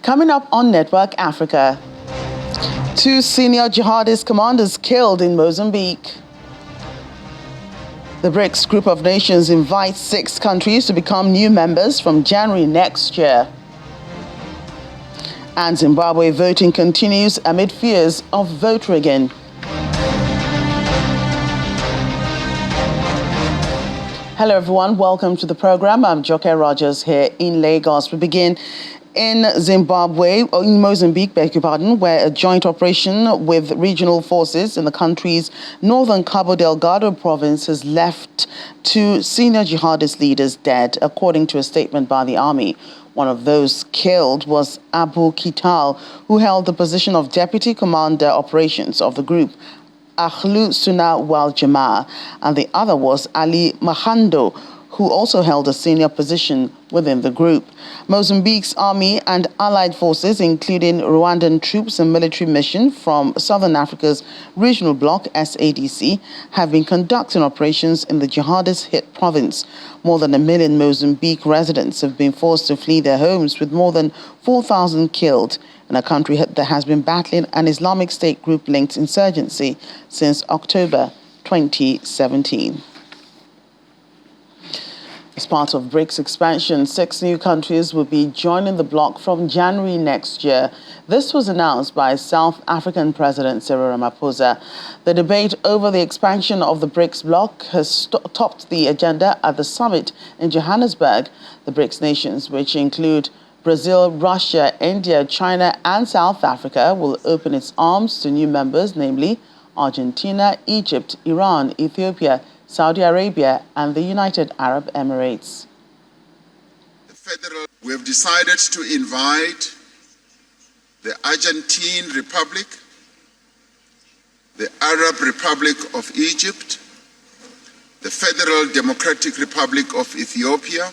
Coming up on Network Africa, 2 senior jihadist commanders killed in Mozambique. The BRICS group of nations invites 6 countries to become new members from January next year. And Zimbabwe voting continues amid fears of vote rigging. Hello everyone, welcome to the program. I'm Joke Rogers here in Lagos. We begin in Zimbabwe, or in Mozambique, beg your pardon, where a joint operation with regional forces in the country's northern Cabo Delgado province has left 2 senior jihadist leaders dead, according to a statement by the army. One of those killed was Abu Kital, who held the position of Deputy Commander Operations of the group, Ahlu Sunnah wal Jamaa, and the other was Ali Mahando, who also held a senior position within the group. Mozambique's army and allied forces, including Rwandan troops and military mission from Southern Africa's regional bloc, SADC, have been conducting operations in the jihadist-hit province. More than 1 million Mozambique residents have been forced to flee their homes, with more than 4,000 killed in a country that has been battling an Islamic State group-linked insurgency since October 2017. As part of BRICS expansion, 6 new countries will be joining the bloc from January next year. This was announced by South African President Cyril Ramaphosa. The debate over the expansion of the BRICS bloc has topped the agenda at the summit in Johannesburg. The BRICS nations, which include Brazil, Russia, India, China, and South Africa, will open its arms to new members, namely Argentina, Egypt, Iran, Ethiopia, Saudi Arabia, and the United Arab Emirates. We have decided to invite the Argentine Republic, the Arab Republic of Egypt, the Federal Democratic Republic of Ethiopia,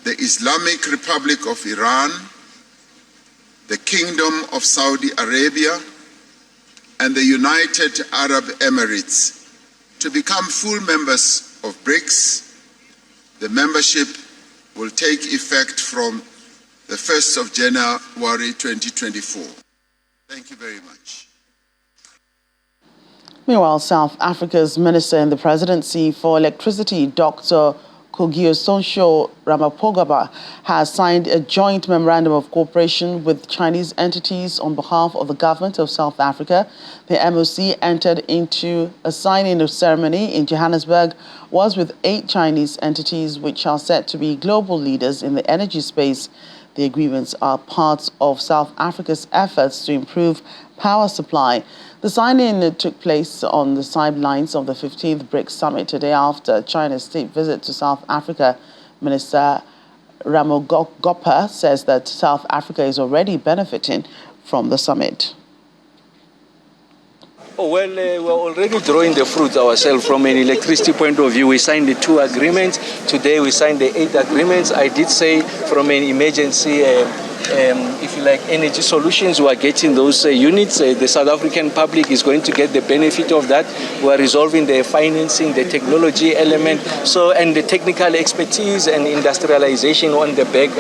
the Islamic Republic of Iran, the Kingdom of Saudi Arabia, and the United Arab Emirates to become full members of BRICS. The membership will take effect from the 1st of January 2024. Thank you very much. Meanwhile, South Africa's Minister in the Presidency for Electricity, Dr. Kogiosonsho Ramaphosa, has signed a joint memorandum of cooperation with Chinese entities on behalf of the government of South Africa. The MOC entered into a signing ceremony in Johannesburg was with 8 Chinese entities which are set to be global leaders in the energy space. The agreements are part of South Africa's efforts to improve power supply. The signing took place on the sidelines of the 15th BRICS summit a day after China's state visit to South Africa. Minister Ramogopha says that South Africa is already benefiting from the summit. Well, we're already drawing the fruits ourselves from an electricity point of view. We signed the 2 agreements. Today we signed the 8 agreements. I did say from an emergency if you like, energy solutions, we are getting those units. The South African public is going to get the benefit of that. We are resolving the financing, the technology element, and the technical expertise and industrialization on the back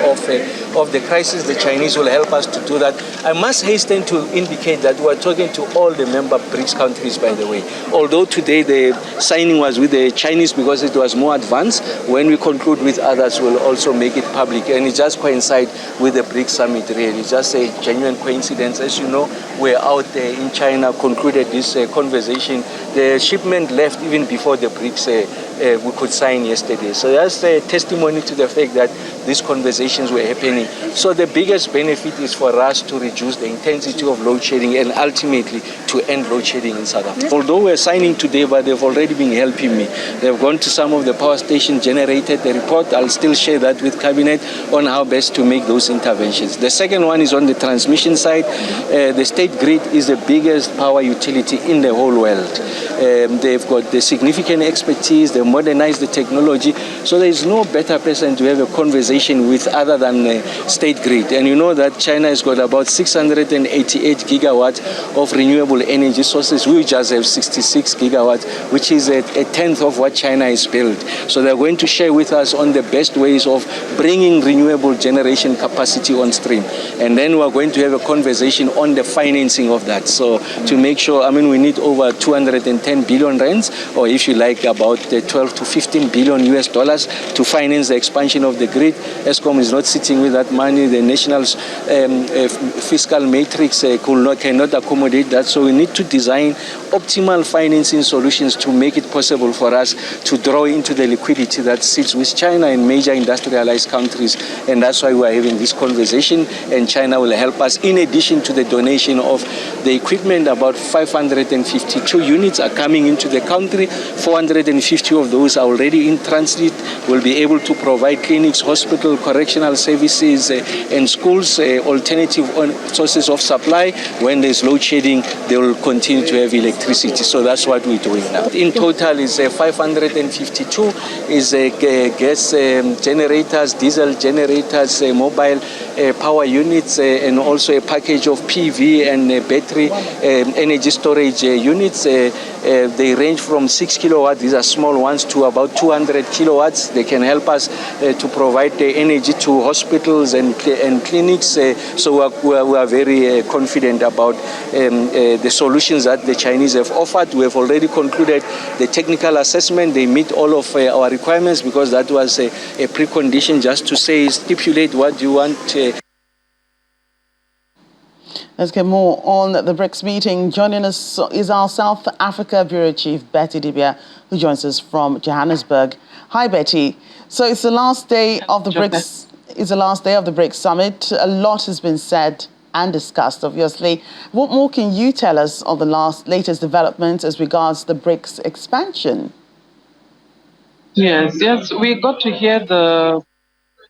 of the crisis. The Chinese will help us to do that. I must hasten to indicate that we are talking to all the member BRICS countries, by the way. Although today the signing was with the Chinese because it was more advanced, when we conclude with others, we'll also make it public. And it just coincides with the BRICS summit, really. It's just a genuine coincidence. As you know, we're out there in China, concluded this conversation. The shipment left even before the BRICS we could sign yesterday. So that's a testimony to the fact that these conversations were happening. So the biggest benefit is for us to reduce the intensity of load shedding and ultimately to end load shedding in South Africa. Although we're signing today, but they've already been helping me. They've gone to some of the power stations, generated the report. I'll still share that with Cabinet on how best to make those interventions. The second one is on the transmission side. The state grid is the biggest power utility in the whole world. They've got the significant expertise, the modernize the technology. So there is no better person to have a conversation with other than State Grid. And you know that China has got about 688 gigawatts of renewable energy sources. We just have 66 gigawatts, which is a tenth of what China has built. So they're going to share with us on the best ways of bringing renewable generation capacity on stream. And then we're going to have a conversation on the financing of that. So to make sure, we need over 210 billion rands, or if you like, about 12 to 15 billion US dollars to finance the expansion of the grid. ESCOM is not sitting with that money. The national fiscal matrix cannot accommodate that. So we need to design optimal financing solutions to make it possible for us to draw into the liquidity that sits with China and major industrialized countries. And that's why we're having this conversation, and China will help us. In addition to the donation of the equipment, about 552 units are coming into the country. 450 of those are already in transit. We'll be able to provide clinics, hospital, correctional services, and schools, alternative sources of supply. When there's load shedding, they will continue to have electricity. So that's what we're doing now. In total is 552 is gas generators, diesel generators, mobile power units, and also a package of PV and battery energy storage units. They range from 6 kilowatts, these are small ones, to about 200 kilowatts. They can help us to provide the energy to hospitals and clinics. So we are very confident about the solutions that the Chinese have offered. We have already concluded the technical assessment. They meet all of our requirements, because that was a precondition, just to say, stipulate what you want. Let's get more on the BRICS meeting. Joining us is our South Africa Bureau Chief, Betty Dibia, who joins us from Johannesburg. Hi, Betty. So it's the last day of the BRICS. It's the last day of the BRICS summit. A lot has been said and discussed, obviously. What more can you tell us on the latest developments as regards the BRICS expansion? Yes, we got to hear the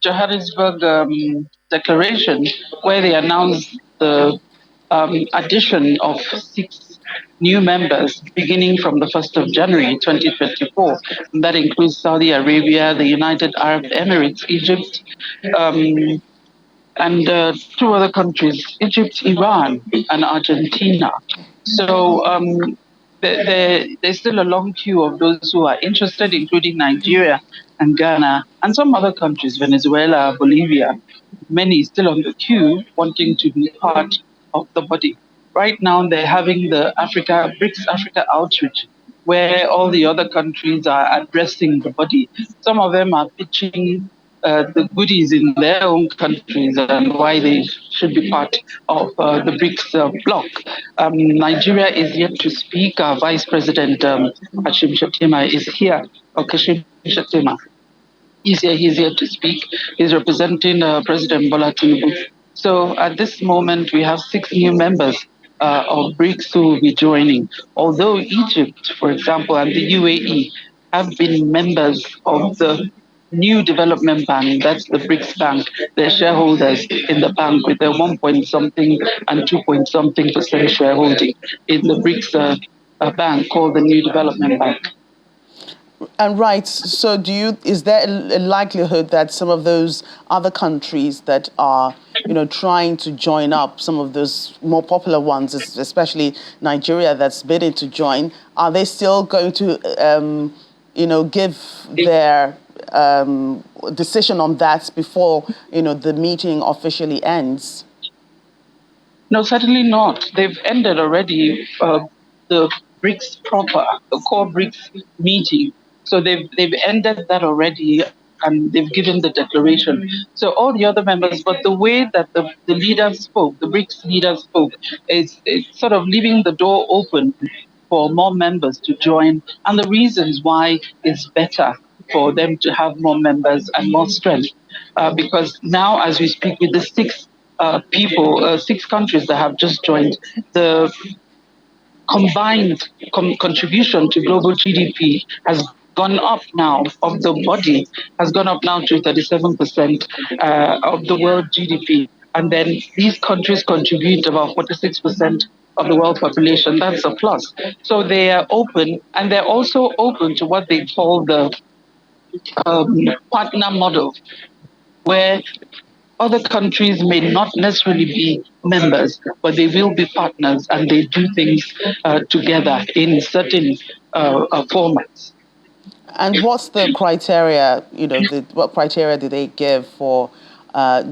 Johannesburg declaration, where they announced the addition of 6 new members beginning from the 1st of January 2024. And that includes Saudi Arabia, the United Arab Emirates, Egypt, and 2 other countries, Egypt, Iran, and Argentina. So there's still a long queue of those who are interested, including Nigeria and Ghana, and some other countries, Venezuela, Bolivia. Many still on the queue wanting to be part of the body. Right now, they're having the BRICS Africa outreach, where all the other countries are addressing the body. Some of them are pitching the goodies in their own countries and why they should be part of the BRICS bloc. Nigeria is yet to speak. Our Vice President Kashim Shettima is here, or Kashim Shettima. He's here to speak. He's representing President Bola Tinubu. So at this moment, we have 6 new members of BRICS who will be joining. Although Egypt, for example, and the UAE have been members of the New Development Bank, that's the BRICS Bank, they're shareholders in the bank with their 1 point something and 2 point something % shareholding in the BRICS bank called the New Development Bank. And right, so is there a likelihood that some of those other countries that are, trying to join up, some of those more popular ones, especially Nigeria that's bidding to join, are they still going to, give their decision on that before, the meeting officially ends? No, certainly not. They've ended already the BRICS proper, the core BRICS meeting. So they've ended that already, and they've given the declaration. So all the other members, but the way that the leaders spoke, the BRICS leaders spoke, is sort of leaving the door open for more members to join, and the reasons why it's better for them to have more members and more strength. Because now, as we speak, with the 6 6 countries that have just joined, the combined contribution to global GDP has gone up now, of the body, has gone up now to 37% of the world GDP. And then these countries contribute about 46% of the world population. That's a plus. So they are open, and they're also open to what they call the partner model, where other countries may not necessarily be members, but they will be partners, and they do things together in certain formats. And what's the criteria, what criteria did they give for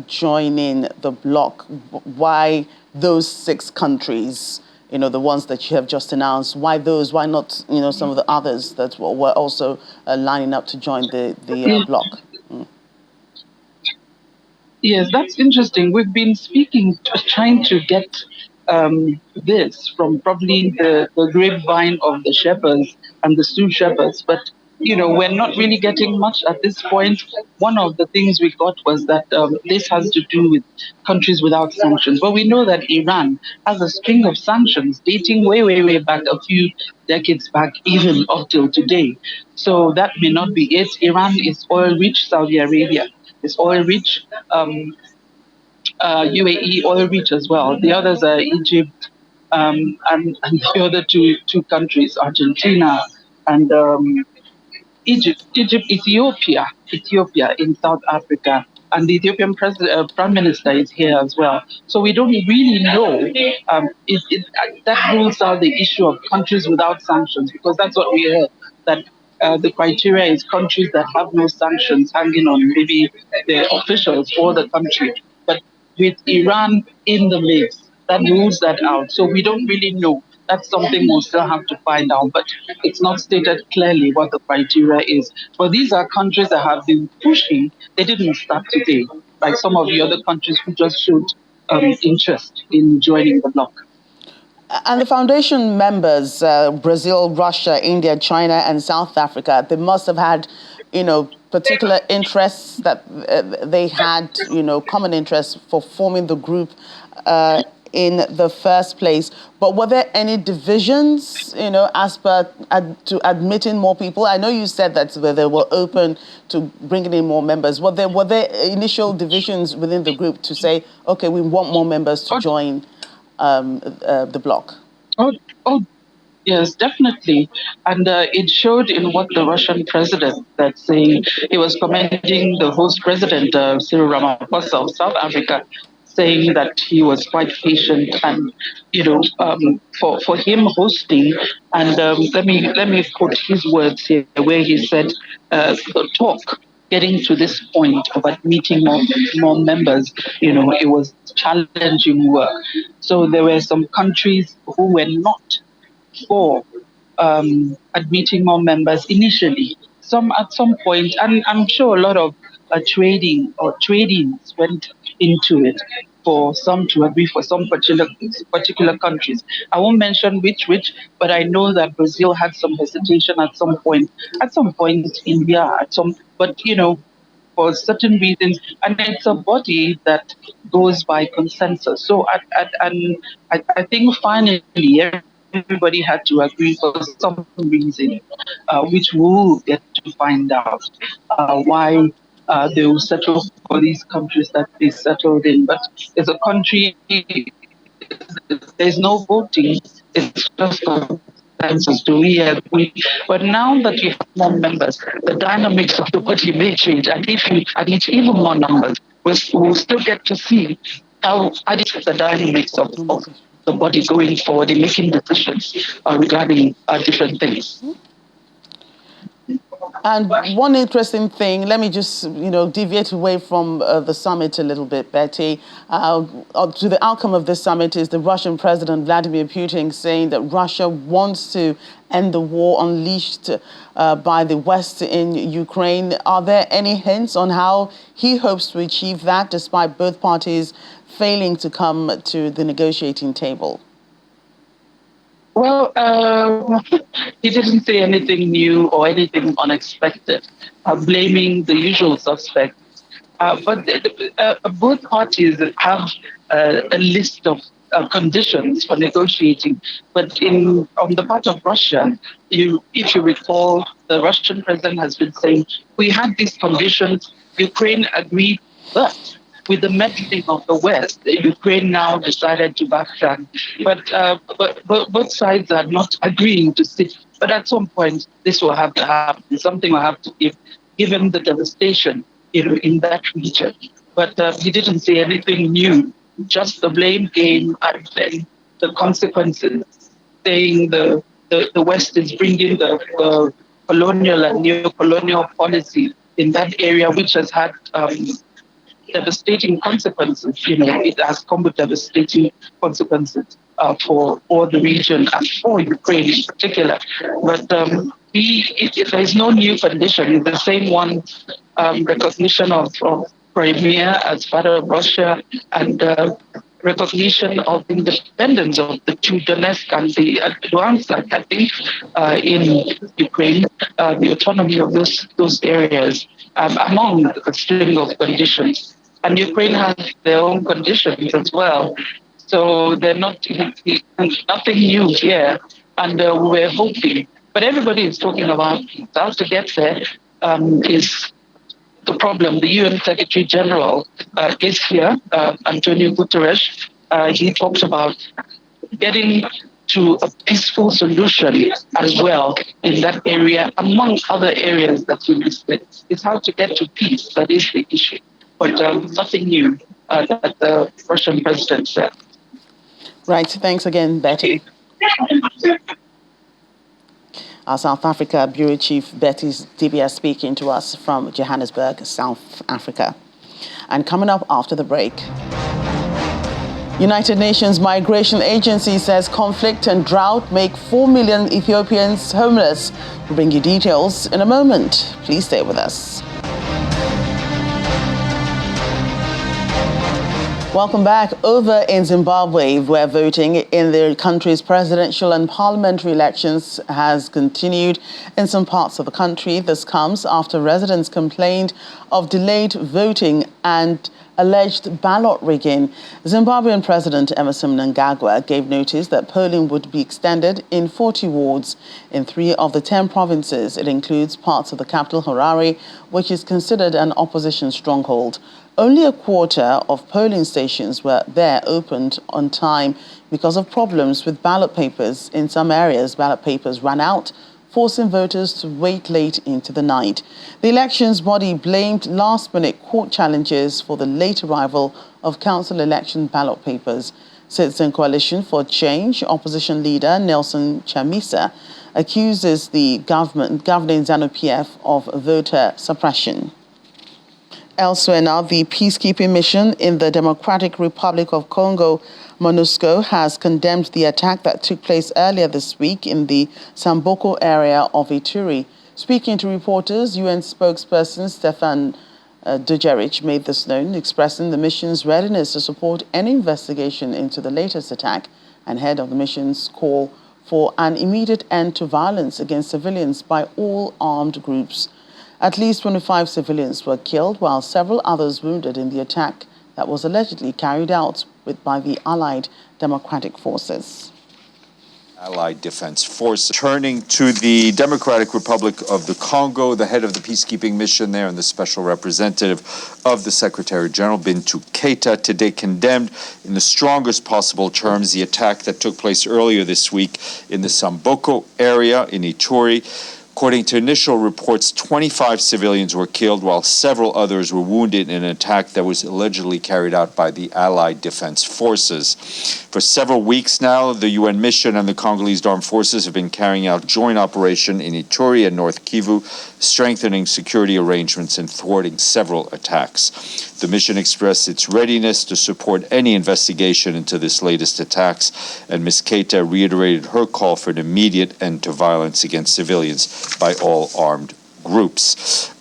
joining the bloc? Why those 6 countries, the ones that you have just announced, why those? Why not, some of the others that were also lining up to join the bloc? Yes, that's interesting. We've been trying to get this from probably the grapevine of the shepherds and the Sioux shepherds, but we're not really getting much at this point. One of the things we got was that this has to do with countries without sanctions. But we know that Iran has a string of sanctions dating way, way, way back, a few decades back, even up till today. So that may not be it. Iran is oil rich, Saudi Arabia is oil rich, UAE oil rich as well. The others are Egypt and the other two countries, Argentina and Ethiopia in South Africa, and the Ethiopian prime minister is here as well. So we don't really know. That rules out the issue of countries without sanctions, because that's what we heard, that the criteria is countries that have no sanctions hanging on maybe the officials or the country. But with Iran in the mix, that rules that out. So we don't really know. That's something we'll still have to find out, but it's not stated clearly what the criteria is. But these are countries that have been pushing. They didn't start today, like some of the other countries who just showed interest in joining the bloc. And the foundation members, Brazil, Russia, India, China, and South Africa, they must have had, particular interests that they had, common interests for forming the group in the first place. But were there any divisions, as per to admitting more people? I know you said that they were open to bringing in more members. Were there initial divisions within the group to say, okay, we want more members to join the bloc? Oh, yes, definitely. And it showed in what the Russian president that saying he was commending the host president, Cyril Ramaphosa of South Africa, saying that he was quite patient and, for him hosting. And let me quote his words here, where he said, the talk getting to this point of admitting more members, it was challenging work. So there were some countries who were not for admitting more members initially. Some at some point, and I'm sure a lot of tradings went into it for some to agree for some particular countries. I won't mention which, but I know that Brazil had some hesitation at some point. At some point, India but for certain reasons, and it's a body that goes by consensus. So I think finally everybody had to agree for some reason, which we'll get to find out why they will settle for these countries that they settled in. But as a country, there's no voting. It's just consensus. Do we agree? But now that you have more members, the dynamics of the body may change. And if you admit even more numbers, we'll still get to see how the dynamics of the body going forward in making decisions regarding different things. And one interesting thing, let me just, deviate away from the summit a little bit, Betty. To the outcome of this summit is the Russian President Vladimir Putin saying that Russia wants to end the war unleashed by the West in Ukraine. Are there any hints on how he hopes to achieve that, despite both parties failing to come to the negotiating table? Well, he didn't say anything new or anything unexpected, blaming the usual suspects. But both parties have a list of conditions for negotiating. But on the part of Russia, if you recall, the Russian president has been saying, we had these conditions, Ukraine agreed, but with the meddling of the West, Ukraine now decided to backtrack. But both sides are not agreeing to sit. But at some point, this will have to happen. Something will have to give, given the devastation in that region. But he didn't say anything new, just the blame game and then the consequences, saying the West is bringing the colonial and neo-colonial policy in that area, which has had devastating consequences. It has come with devastating consequences for all the region and for Ukraine in particular. But there is no new condition. It's the same one, recognition of Crimea as part of Russia and recognition of independence of the two Donetsk and the Luhansk, I think, in Ukraine, the autonomy of those areas, among a string of conditions. And Ukraine has their own conditions as well. So they're nothing new here. And we're hoping. But everybody is talking about how to get there is the problem. The UN Secretary General is here, Antonio Guterres. He talks about getting to a peaceful solution as well in that area, among other areas that you listed. It's how to get to peace that is the issue. But nothing new that the Russian president said. Right. Thanks again, Betty. Our South Africa Bureau Chief Betty Dibia speaking to us from Johannesburg, South Africa. And coming up after the break, United Nations Migration Agency says conflict and drought make 4 million Ethiopians homeless. We'll bring you details in a moment. Please stay with us. Welcome back. Over in Zimbabwe, where voting in the country's presidential and parliamentary elections has continued in some parts of the country. This comes after residents complained of delayed voting and alleged ballot rigging. Zimbabwean President Emmerson Mnangagwa gave notice that polling would be extended in 40 wards in 3 of the 10 provinces. It includes parts of the capital, Harare, which is considered an opposition stronghold. Only a quarter of polling stations were there opened on time because of problems with ballot papers. In some areas, ballot papers ran out, forcing voters to wait late into the night. The elections body blamed last-minute court challenges for the late arrival of council election ballot papers. Citizen Coalition for Change opposition leader Nelson Chamisa accuses the governing ZANU-PF of voter suppression. Elsewhere now, the peacekeeping mission in the Democratic Republic of Congo, MONUSCO, has condemned the attack that took place earlier this week in the Samboko area of Ituri. Speaking to reporters, UN spokesperson Stefan Dujarric made this known, expressing the mission's readiness to support any investigation into the latest attack and head of the mission's call for an immediate end to violence against civilians by all armed groups. At least 25 civilians were killed, while several others wounded in the attack that was allegedly carried out by the Allied Democratic Forces. Allied Defense Force. Turning to the Democratic Republic of the Congo, the head of the peacekeeping mission there and the special representative of the Secretary General, Bintou Keita, today condemned in the strongest possible terms the attack that took place earlier this week in the Samboko area in Ituri. According to initial reports, 25 civilians were killed while several others were wounded in an attack that was allegedly carried out by the Allied Defense Forces. For several weeks now, the UN mission and the Congolese armed forces have been carrying out joint operation in Ituri and North Kivu, strengthening security arrangements and thwarting several attacks. The mission expressed its readiness to support any investigation into this latest attacks, and Ms. Keita reiterated her call for an immediate end to violence against civilians by all armed groups.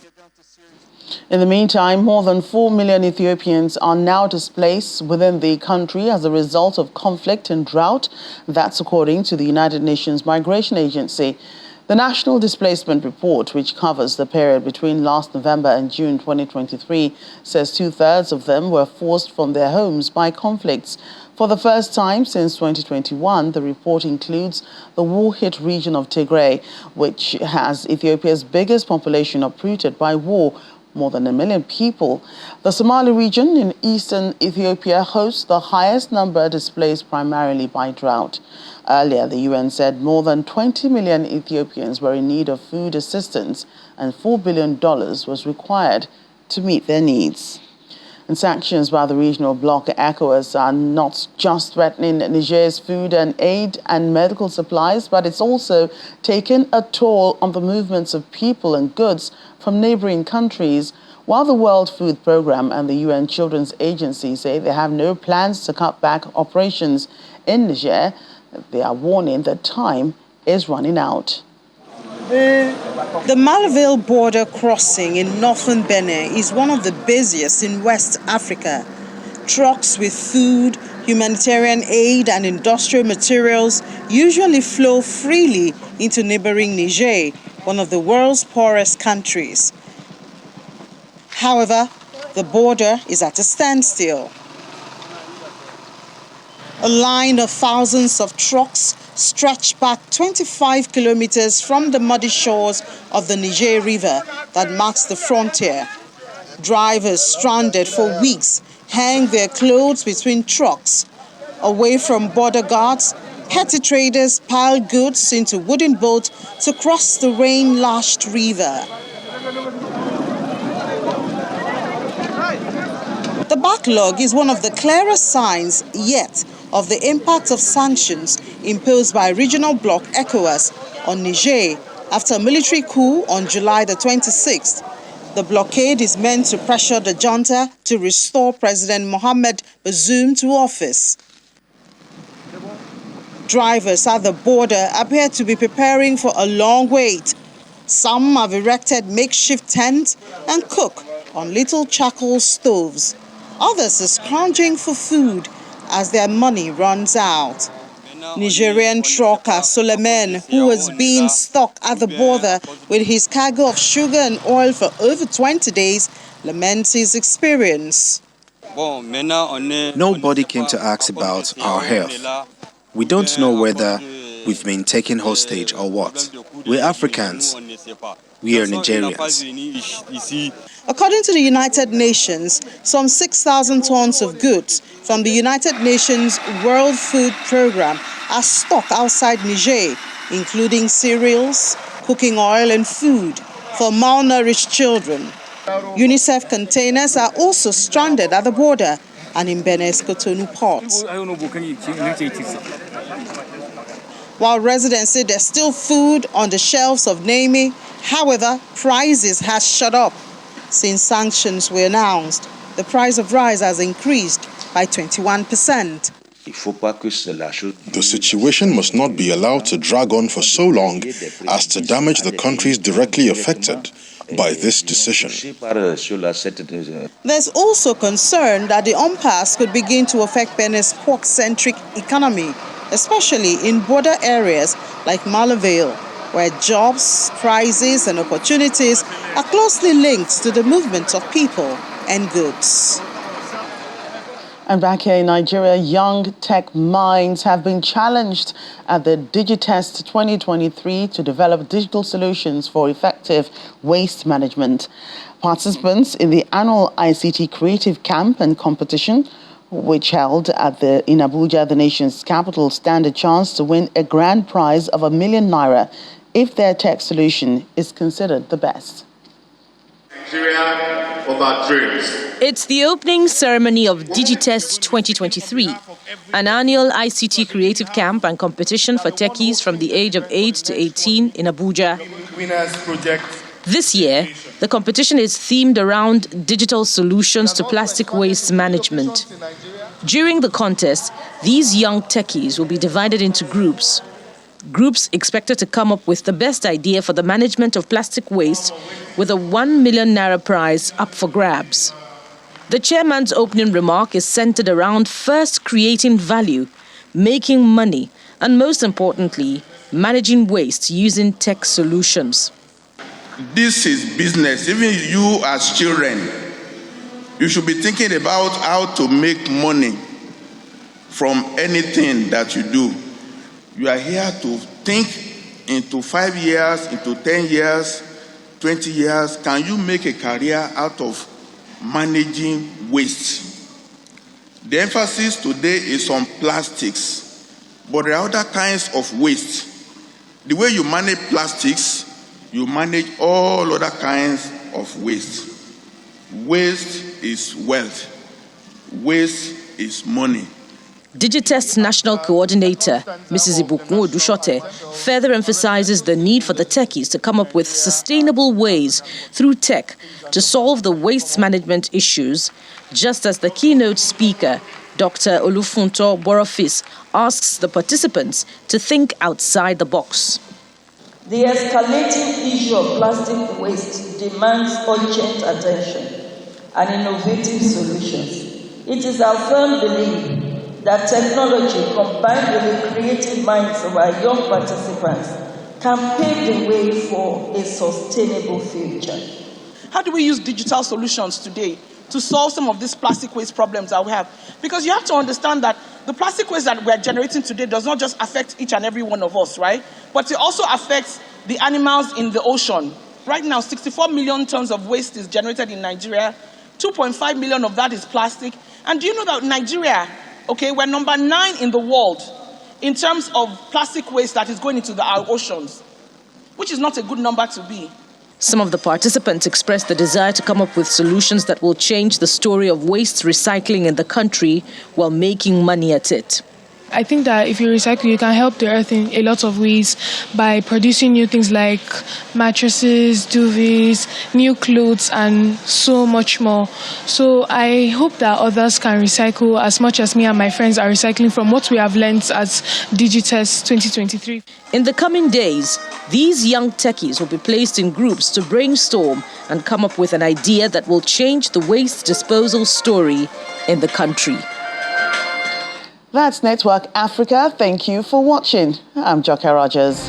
In the meantime, more than 4 million Ethiopians are now displaced within the country as a result of conflict and drought. That's according to the United Nations Migration Agency. The National Displacement Report, which covers the period between last November and June 2023, says 2/3 of them were forced from their homes by conflicts. For the first time since 2021, the report includes the war-hit region of Tigray, which has Ethiopia's biggest population uprooted by war, more than 1 million people. The Somali region in eastern Ethiopia hosts the highest number displaced primarily by drought. Earlier, the UN said more than 20 million Ethiopians were in need of food assistance and $4 billion was required to meet their needs. And sanctions by the regional bloc ECOWAS are not just threatening Niger's food and aid and medical supplies, but it's also taken a toll on the movements of people and goods from neighboring countries. While the World Food Programme and the UN Children's Agency say they have no plans to cut back operations in Niger, they are warning that time is running out. The Malaville border crossing in northern Benin is one of the busiest in West Africa. Trucks with food, humanitarian aid and industrial materials usually flow freely into neighboring Niger, one of the world's poorest countries. However, the border is at a standstill. A line of thousands of trucks stretch back 25 kilometers from the muddy shores of the Niger River that marks the frontier. Drivers stranded for weeks hang their clothes between trucks. Away from border guards, petty traders pile goods into wooden boats to cross the rain-lashed river. The backlog is one of the clearest signs yet of the impact of sanctions imposed by regional bloc ECOWAS on Niger after a military coup on July the 26th. The blockade is meant to pressure the junta to restore President Mohamed Bazoum to office. Drivers at the border appear to be preparing for a long wait. Some have erected makeshift tents and cook on little charcoal stoves. Others are scrounging for food as their money runs out. Nigerian trucker Suleiman, who has been stuck at the border with his cargo of sugar and oil for over 20 days, laments his experience. Nobody came to ask about our health. We don't know whether we've been taken hostage or what. We're Africans. We are Nigerians. According to the United Nations, some 6,000 tons of goods from the United Nations World Food Programme are stocked outside Niger, including cereals, cooking oil and food for malnourished children. UNICEF containers are also stranded at the border and in Benin's Cotonou port. While residents say there's still food on the shelves of Niamey, however, prices have shot up. Since sanctions were announced, the price of rice has increased by 21%. The situation must not be allowed to drag on for so long as to damage the countries directly affected by this decision. There's also concern that the impasse could begin to affect Benin's pork-centric economy, especially in border areas like Malaville, where jobs, prices, and opportunities are closely linked to the movement of people and goods. And back here in Nigeria, young tech minds have been challenged at the Digitest 2023 to develop digital solutions for effective waste management. Participants in the annual ICT Creative Camp and Competition, which held in Abuja, the nation's capital, stand a chance to win a grand prize of ₦1 million if their tech solution is considered the best. Nigeria of our dreams. It's the opening ceremony of Digitest 2023, an annual ICT creative camp and competition for techies from the age of 8 to 18 in Abuja. This year, the competition is themed around digital solutions to plastic waste management. During the contest, these young techies will be divided into groups. Groups expected to come up with the best idea for the management of plastic waste with a ₦1 million prize up for grabs. The chairman's opening remark is centered around first creating value, making money, and most importantly, managing waste using tech solutions. This is business. Even you as children, you should be thinking about how to make money from anything that you do. You are here to think into 5 years, into 10 years, 20 years, can you make a career out of managing waste? The emphasis today is on plastics, but there are other kinds of waste. The way you manage plastics, you manage all other kinds of waste. Waste is wealth. Waste is money. Digitest's national coordinator, Mrs. Ibukun Odushote, further emphasizes the need for the techies to come up with sustainable ways through tech to solve the waste management issues, just as the keynote speaker, Dr. Olufunto Borofis, asks the participants to think outside the box. The escalating issue of plastic waste demands urgent attention and innovative solutions. It is our firm belief that technology, combined with the creative minds of our young participants, can pave the way for a sustainable future. How do we use digital solutions today to solve some of these plastic waste problems that we have? Because you have to understand that the plastic waste that we're generating today does not just affect each and every one of us, right? But it also affects the animals in the ocean. Right now, 64 million tons of waste is generated in Nigeria. 2.5 million of that is plastic. And do you know that Nigeria, okay, we're number 9 in the world in terms of plastic waste that is going into our oceans, which is not a good number to be. Some of the participants expressed the desire to come up with solutions that will change the story of waste recycling in the country while making money at it. I think that if you recycle, you can help the earth in a lot of ways by producing new things like mattresses, duvets, new clothes, and so much more. So I hope that others can recycle as much as me and my friends are recycling from what we have learned as Digitest 2023. In the coming days, these young techies will be placed in groups to brainstorm and come up with an idea that will change the waste disposal story in the country. That's Network Africa. Thank you for watching. I'm Joke Rogers.